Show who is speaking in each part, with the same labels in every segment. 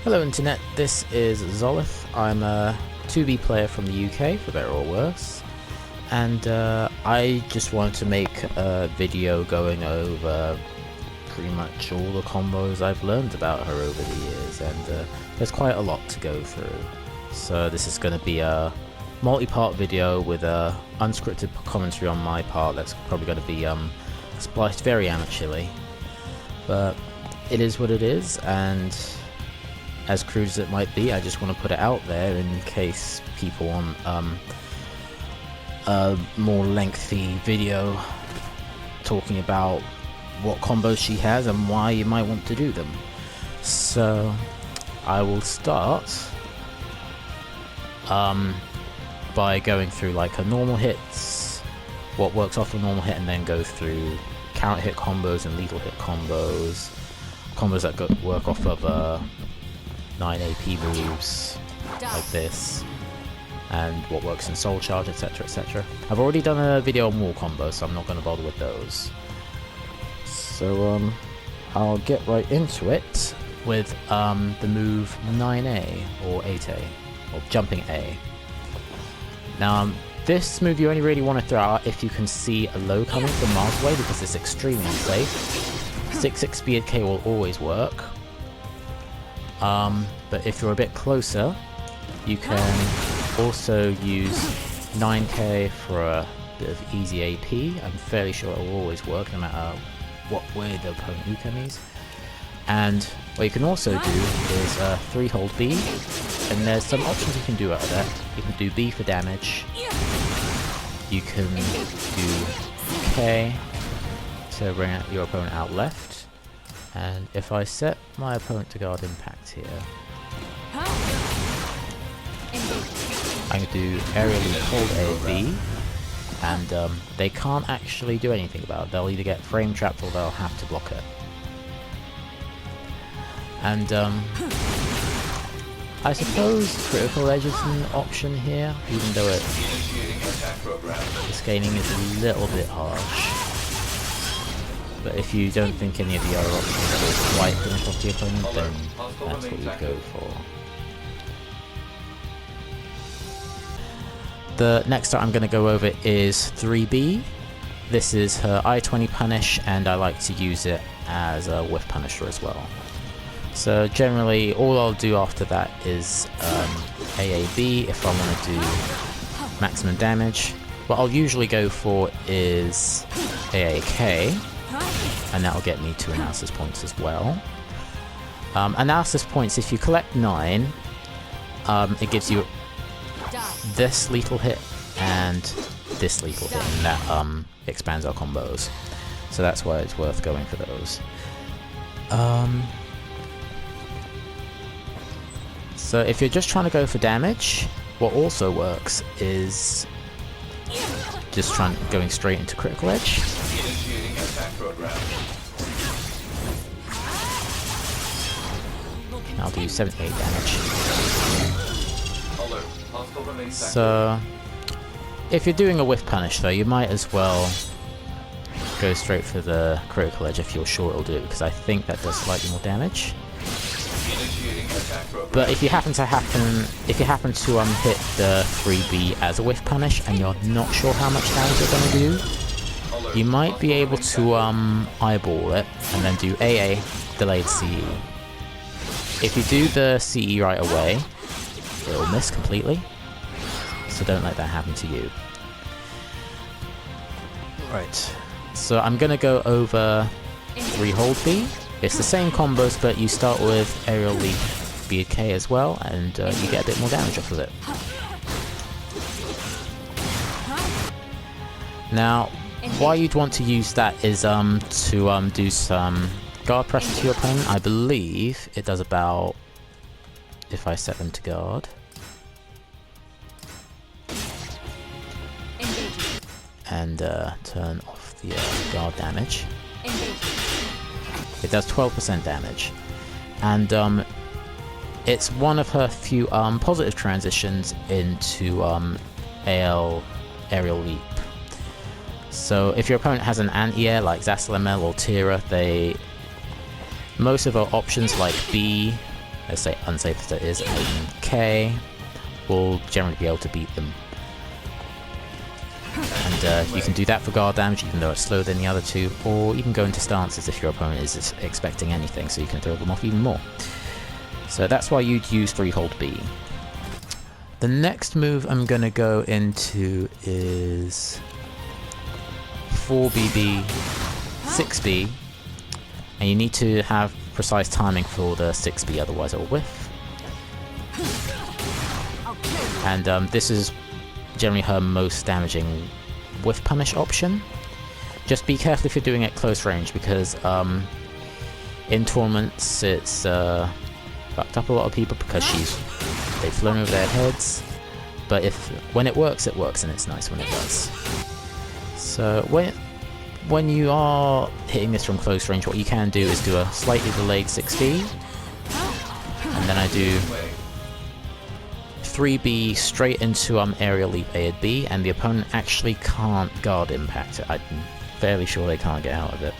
Speaker 1: Hello Internet, this is Zollith. I'm a 2B player from the UK, for better or worse, and I just wanted to make a video going over pretty much all the combos I've learned about her over the years, and there's quite a lot to go through. So this is going to be a multi-part video with a unscripted commentary on my part that's probably going to be spliced very amateurly, but it is what it is, and as crude as it might be, I just want to put it out there in case people want a more lengthy video talking about what combos she has and why you might want to do them. So I will start by going through like a normal hits, what works off a normal hit, and then go through counter hit combos and lethal hit combos, combos that work off of 9 AP moves like this, and what works in Soul Charge, etc, etc. I've already done a video on wall combos, so I'm not going to bother with those. So I'll get right into it with the move 9A or 8A, or jumping A. Now this move you only really want to throw out if you can see a low coming from miles away, because it's extremely unsafe. 6-6 speed K will always work. But if you're a bit closer, you can also use 9K for a bit of easy AP. I'm fairly sure it will always work no matter what way the opponent Ukami's. And what you can also do is 3-hold B, and there's some options you can do out of that. You can do B for damage, you can do K to bring your opponent out left, and if I set my opponent to guard impact here, I'm going to do aerially hold A, B, and they can't actually do anything about it. They'll either get frame trapped or they'll have to block it. And I suppose critical edge is an option here, even though the scaling is a little bit harsh. But if you don't think any of the other options will quite finish off the opponent, then that's what we go for. The next start I'm going to go over is 3B. This is her I-20 punish, and I like to use it as a whiff punisher as well. So generally all I'll do after that is AAB if I want to do maximum damage. What I'll usually go for is AAK, and that'll get me 2 analysis points as well. Analysis points, if you collect 9, it gives you this lethal hit and this lethal hit, and that expands our combos. So that's why it's worth going for those. So if you're just trying to go for damage, what also works is just going straight into critical edge. I'll do 78 damage. So if you're doing a whiff punish though, you might as well go straight for the critical edge if you're sure it'll do it, because I think that does slightly more damage. But if you happen to hit the 3B as a whiff punish and you're not sure how much damage you're going to do, you might be able to eyeball it and then do AA delayed CE. If you do the CE right away, it'll miss completely, so don't let that happen to you. Right, so I'm going to go over 3-hold B. It's the same combos, but you start with aerial leap BK as well, and you get a bit more damage off of it. Now, why you'd want to use that is to do some guard pressure to your opponent. I believe it does about, if I set them to guard, and turn off the guard damage, it does 12% damage, and it's one of her few positive transitions into AL aerial leap. So if your opponent has an anti-air like Zasalamel or Tira, most of our options like B as unsafe as it is, aim K will generally be able to beat them. And you can do that for guard damage, even though it's slower than the other two, or even go into stances if your opponent is expecting anything, so you can throw them off even more. So that's why you'd use 3-hold B. The next move I'm going to go into is 4BB, 6B, and you need to have precise timing for the 6B, otherwise it'll whiff. And this is generally her most damaging whiff punish option. Just be careful if you're doing it close range, because in tournaments it's fucked up a lot of people because they've flown over their heads. But when it works, and it's nice when it does. So when you are hitting this from close range, what you can do is do a slightly delayed 6B, and then I do 3B straight into aerial leap A at B, and the opponent actually can't guard impact it. I'm fairly sure they can't get out of it.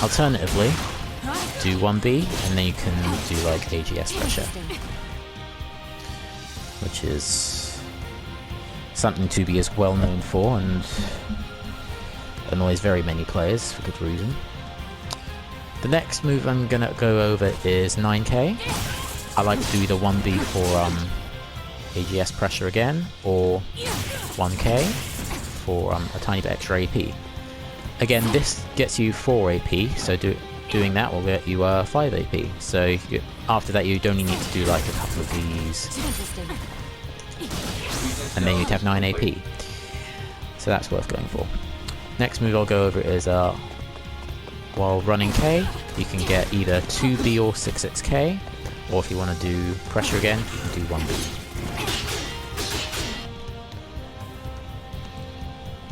Speaker 1: Alternatively, do 1B, and then you can do like AGS pressure, which is something 2B is well known for and annoys very many players for good reason. The next move I'm gonna go over is 9K. I like to do either 1B for AGS pressure again, or 1K for a tiny bit extra AP. Again, this gets you 4 AP, so doing that will get you 5 AP. So after that you'd only need to do like a couple of these, and then you'd have 9 AP. So that's worth going for. Next move I'll go over is while running K, you can get either 2B or 6K, or if you want to do pressure again, you can do 1B.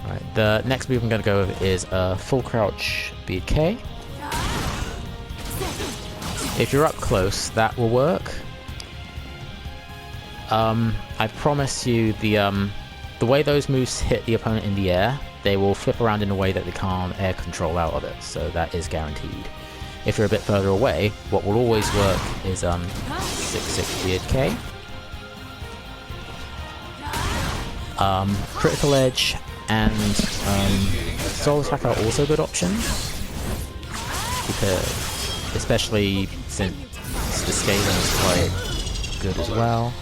Speaker 1: Alright, the next move I'm going to go over is full crouch B at K. If you're up close, that will work. I promise you, the way those moves hit the opponent in the air, they will flip around in a way that they can't air control out of it, so that is guaranteed. If you're a bit further away, what will always work is 6-6 B at K. Critical Edge and Soul Attack are also good options, because especially since the scaling is quite good as well.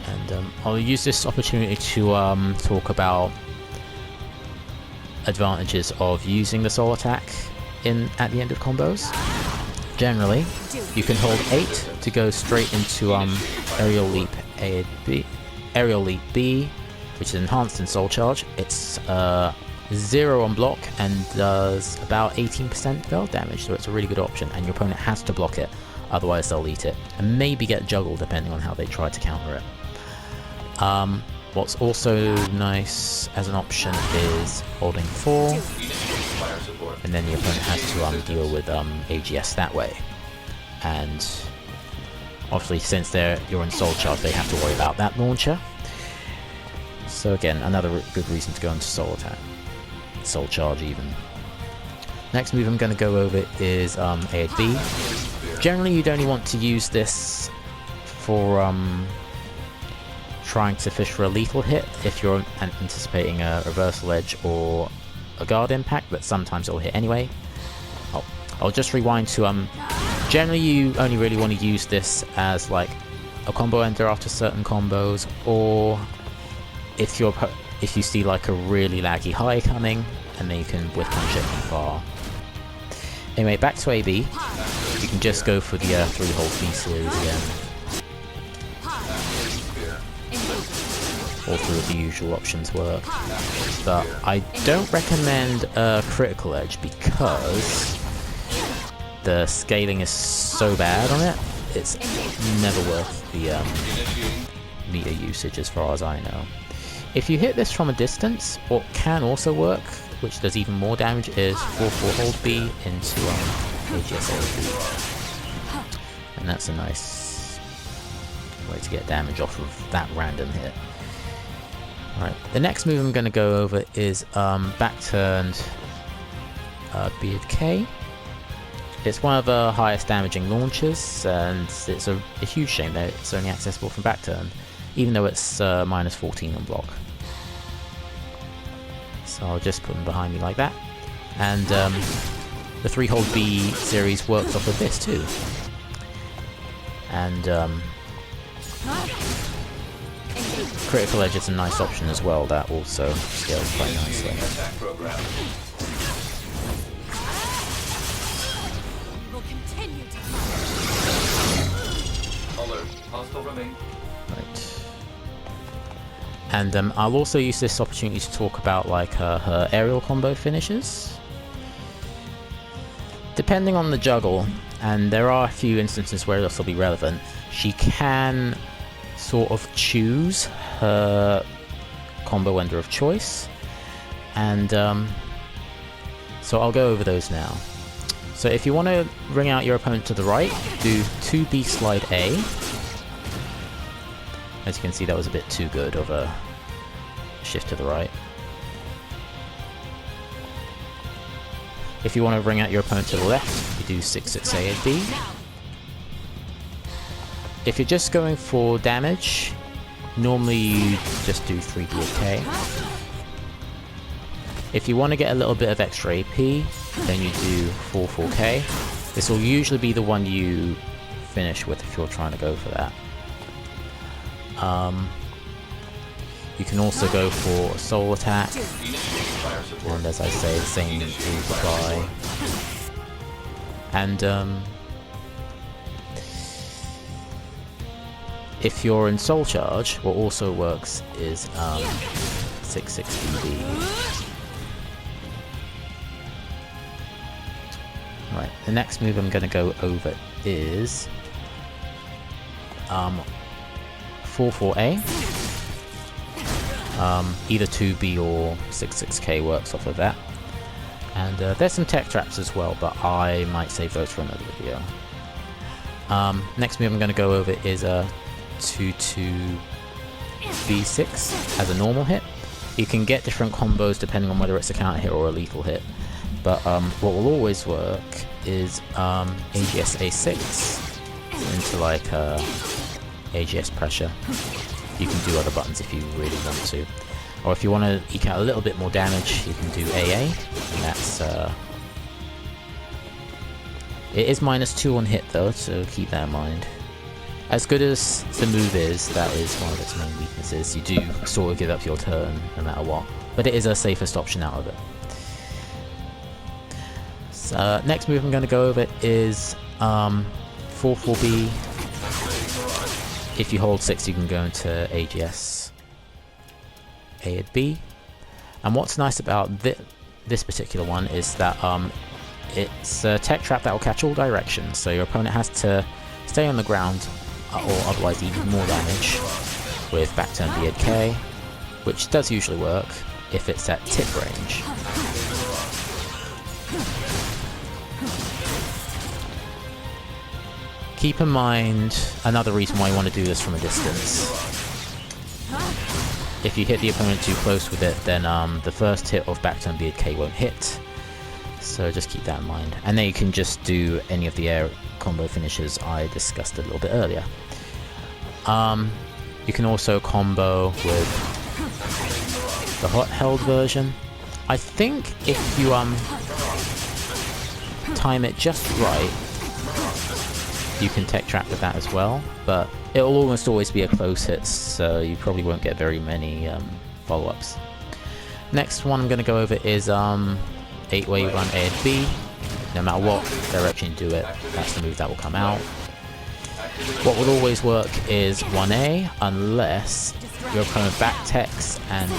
Speaker 1: And I'll use this opportunity to talk about advantages of using the Soul Attack at the end of combos. Generally, you can hold 8 to go straight into Aerial Leap A at B, Aerial Leap B, which is enhanced in Soul Charge. It's 0 on block and does about 18% guard damage, so it's a really good option, and your opponent has to block it, otherwise they'll eat it, and maybe get juggled depending on how they try to counter it. What's also nice as an option is holding 4, and then the opponent has to deal with AGS that way. And obviously, since you're in Soul Charge, they have to worry about that launcher. So again, another good reason to go into Soul Attack. Soul Charge even. Next move I'm going to go over is A at B. Generally, you'd only want to use this for trying to fish for a lethal hit if you're anticipating a reversal edge or a guard impact, but sometimes it'll hit anyway. I'll just rewind to generally you only really want to use this as like a combo ender after certain combos, or if you see like a really laggy high coming, and then you can whiff punch it from far. Anyway, back to AB. You can just go for the 3-hold B series again. All three of the usual options work, but I don't recommend a critical edge because the scaling is so bad on it. It's never worth the meter usage as far as I know. If you hit this from a distance, what can also work, which does even more damage, is 4-4-hold B into AGS. And that's a nice way to get damage off of that random hit. Alright, the next move I'm going to go over is back turned B at K. It's one of the highest damaging launchers, and it's a huge shame that it's only accessible from back turn, even though it's minus 14 on block. So I'll just put them behind me like that. And the 3-hold B series works off of this too. And critical edge is a nice option as well, that also scales quite nicely. Right. And I'll also use this opportunity to talk about like her aerial combo finishes. Depending on the juggle, and there are a few instances where this will be relevant, she can sort of choose her combo ender of choice, and so I'll go over those now. So if you want to bring out your opponent to the right, do 2B slide A. As you can see, that was a bit too good of a shift to the right. If you want to bring out your opponent to the left, you do 6-6 A and B. If you're just going for damage, normally you just do 3B and K. If you want to get a little bit of extra AP, then you do 4-4K. This will usually be the one you finish with if you're trying to go for that. You can also go for a soul attack, and as I say, the same rules apply. And if you're in soul charge, what also works is 6-6 BB. Right, the next move I'm going to go over is 4-4A. Either 2B or 6-6K works off of that. And there's some tech traps as well, but I might save those for another video. Next move I'm going to go over is a 2-2-B6 as a normal hit. You can get different combos depending on whether it's a counter hit or a lethal hit. But what will always work is AGS A6 into like AGS pressure. You can do other buttons if you really want to. Or if you want to eke out a little bit more damage, you can do AA, and that's it is -2 on hit though, so keep that in mind. As good as the move is, that is one of its main weaknesses. You do sort of give up your turn no matter what, but it is a safest option out of it. So, next move I'm going to go over is 4-4B. If you hold 6, you can go into AGS A and B. And what's nice about this particular one is that it's a tech trap that will catch all directions, so your opponent has to stay on the ground or otherwise even more damage with back turn B and K, which does usually work if it's at tip range. Keep in mind another reason why you want to do this from a distance. If you hit the opponent too close with it, then the first hit of back turn B and K won't hit. So just keep that in mind. And then you can just do any of the air combo finishes I discussed a little bit earlier. You can also combo with the hot held version. I think if you time it just right, you can tech trap with that as well, but it'll almost always be a close hit, so you probably won't get very many follow-ups. Next one I'm going to go over is 8-way run A and B. No matter what direction you do it, that's the move that will come out. What will always work is 1A, unless your opponent back techs and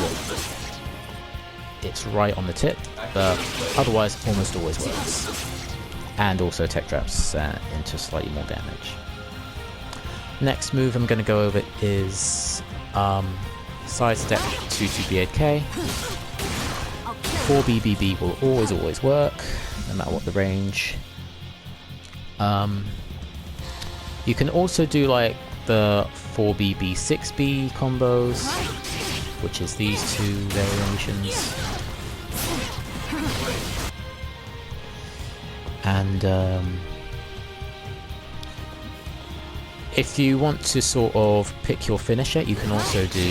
Speaker 1: it's right on the tip, but otherwise almost always works. And also tech traps into slightly more damage. Next move I'm going to go over is sidestep 2-2-B8K. 4BBB will always work, no matter what the range. You can also do like the 4BB6B combos, which is these two variations. And if you want to sort of pick your finisher, you can also do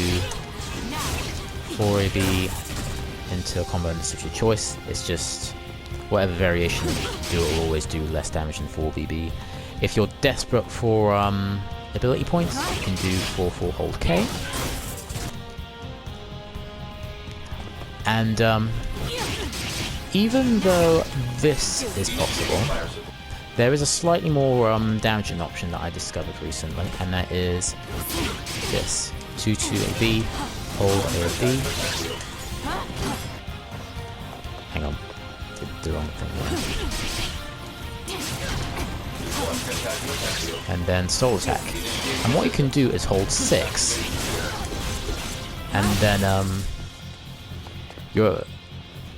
Speaker 1: 4AB into a combo unless of your choice. It's just whatever variation you do, it will always do less damage than 4BB. If you're desperate for ability points, you can do 4-4 hold K. And even though this is possible, there is a slightly more damaging option that I discovered recently, and that is this. 2-2 AB, hold AB. Hang on, did the wrong thing there. And then soul attack. And what you can do is hold 6, and then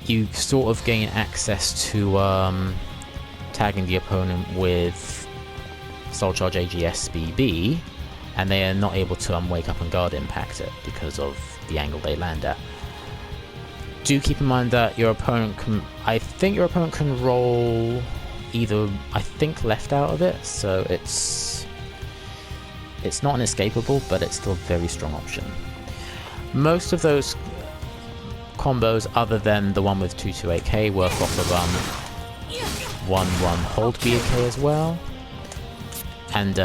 Speaker 1: you sort of gain access to tagging the opponent with Soul Charge AGS BB, and they are not able to wake up and guard impact it because of the angle they land at. Do keep in mind that your opponent can, I think your opponent can roll either, I think, left out of it, so it's not inescapable, but it's still a very strong option. Most of those combos, other than the one with 228k, work off of 1-1 hold BK as well, and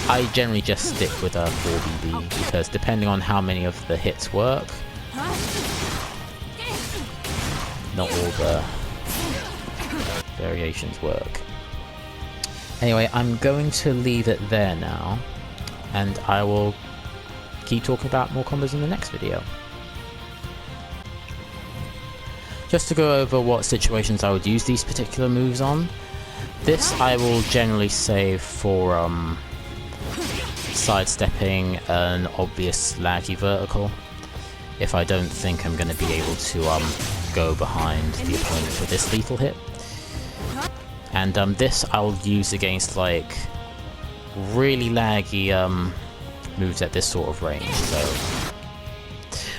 Speaker 1: I generally just stick with 4BB because depending on how many of the hits work, not all the variations work. Anyway, I'm going to leave it there now, and I will keep talking about more combos in the next video. Just to go over what situations I would use these particular moves on. This I will generally save for sidestepping an obvious laggy vertical, if I don't think I'm going to be able to go behind the opponent for this lethal hit. And this I'll use against like really laggy moves at this sort of range, so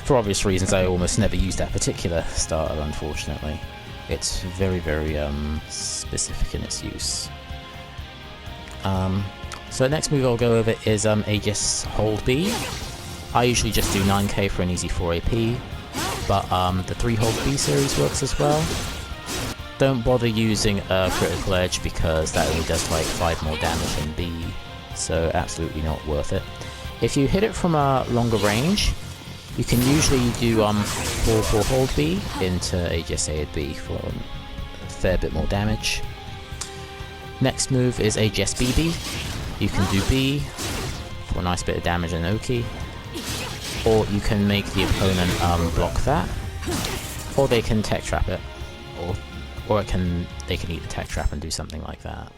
Speaker 1: for obvious reasons I almost never use that particular starter, unfortunately. It's very, very specific in its use. So the next move I'll go over is Aegis Hold B. I usually just do 9k for an easy 4 AP, but the 3 Hold B series works as well. Don't bother using a Critical Edge because that only does like 5 more damage than B, so absolutely not worth it. If you hit it from a longer range, you can usually do 4-4 Hold B into Aegis B for a fair bit more damage. Next move is Aegis BB. You can do B for a nice bit of damage and Oki, or you can make the opponent block that, or they can tech trap it, or they can eat the tech trap and do something like that.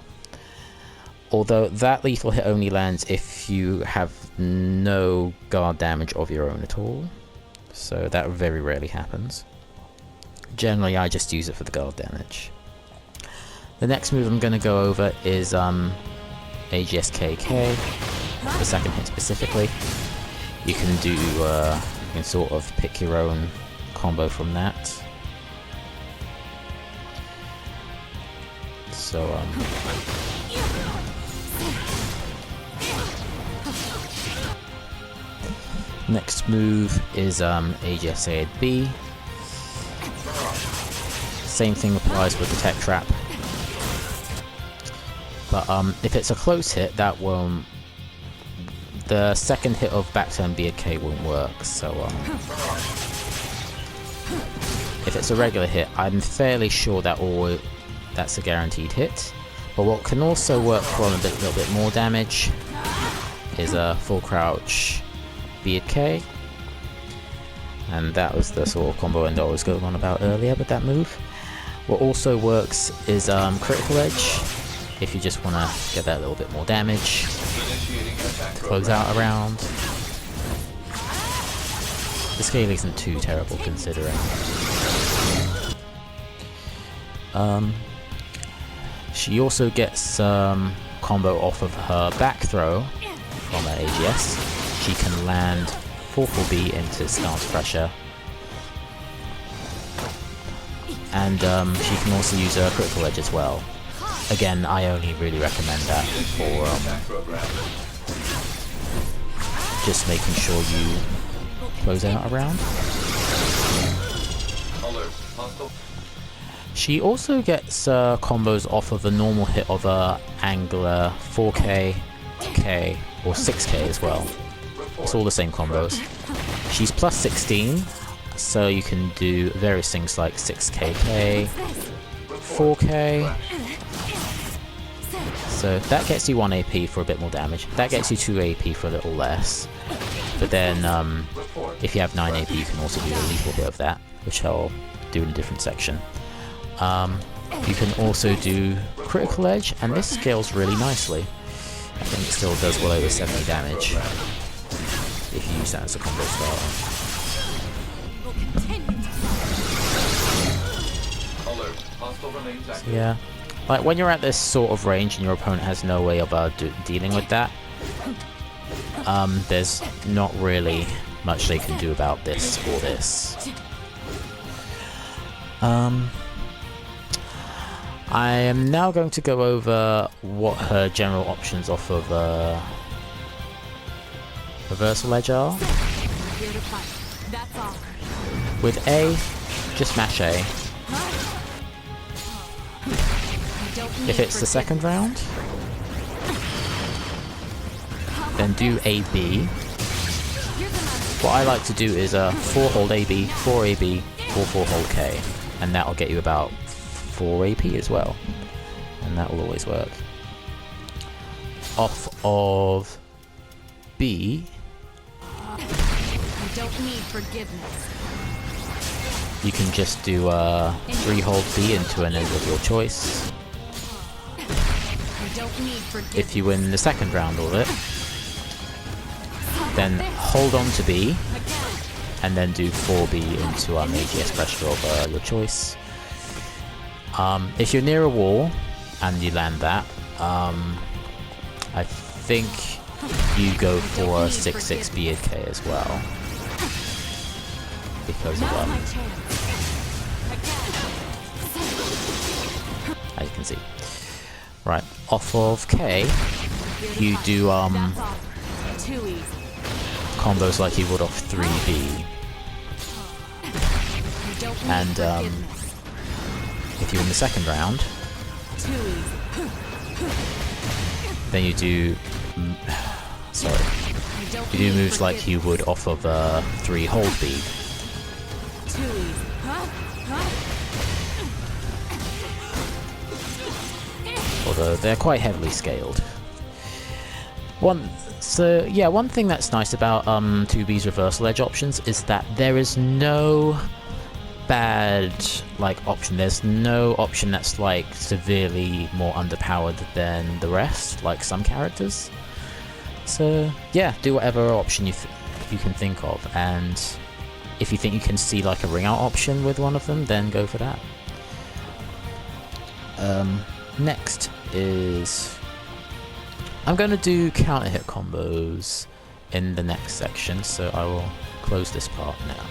Speaker 1: Although that lethal hit only lands if you have no guard damage of your own at all, so that very rarely happens. Generally I just use it for the guard damage. The next move I'm going to go over is Aegis KK, the second hit specifically. You can do, you can sort of pick your own combo from that. So next move is Aegis B. Same thing applies with the tech trap. But if it's a close hit, that won't. The second hit of back turn BK won't work. So if it's a regular hit, I'm fairly sure that that's a guaranteed hit. But what can also work for a little bit more damage is a full crouch BK, and that was the sort of combo end I was going on about earlier with that move. What also works is Critical Edge, if you just want to get that little bit more damage to close out a round. The scale isn't too terrible considering. She also gets combo off of her back throw from her AGS. She can land 4-4B into stance pressure And she can also use a critical edge as well. Again, I only really recommend that for just making sure you close out a round. She also gets combos off of the normal hit of a angler 4K, K, or 6K as well. It's all the same combos. She's plus 16, so you can do various things like 6KK, 4K. So that gets you 1 AP for a bit more damage. That gets you 2 AP for a little less. But then, if you have 9 AP, you can also do a lethal hit of that, which I'll do in a different section. You can also do critical edge, and this scales really nicely. I think it still does well over 70 damage if you use that as a combo spell. So yeah, like when you're at this sort of range and your opponent has no way of dealing with that, there's not really much they can do about this or this. I am now going to go over what her general options off of reversal edge are. With A, just mash A. If it's the second round, then do AB. What I like to do is 4 hold AB, 4 AB, 4 hold K, and that'll get you about 4 AP as well, and that will always work. Off of B,
Speaker 2: I don't need forgiveness.
Speaker 1: You can just do 3 hold B into an end of your choice.
Speaker 2: I don't need forgiveness.
Speaker 1: If you win the second round of it, then hold on to B, and then do 4B into a AGS pressure of your choice. If you're near a wall and you land that, I think you go for a 6/6 BAK as well, because of as you can see. Right, off of K, you do combos like you would off 3B, and if you're in the second round, then you do you do moves like you would off of 3 hold B. Although they're quite heavily scaled. One thing that's nice about 2B's reversal edge options is that there is no bad option. There's no option that's severely more underpowered than the rest, like some characters. So yeah, do whatever option you can think of, and if you think you can see a ring out option with one of them, then go for that. Next is I'm going to do counter hit combos in the next section, so I will close this part now.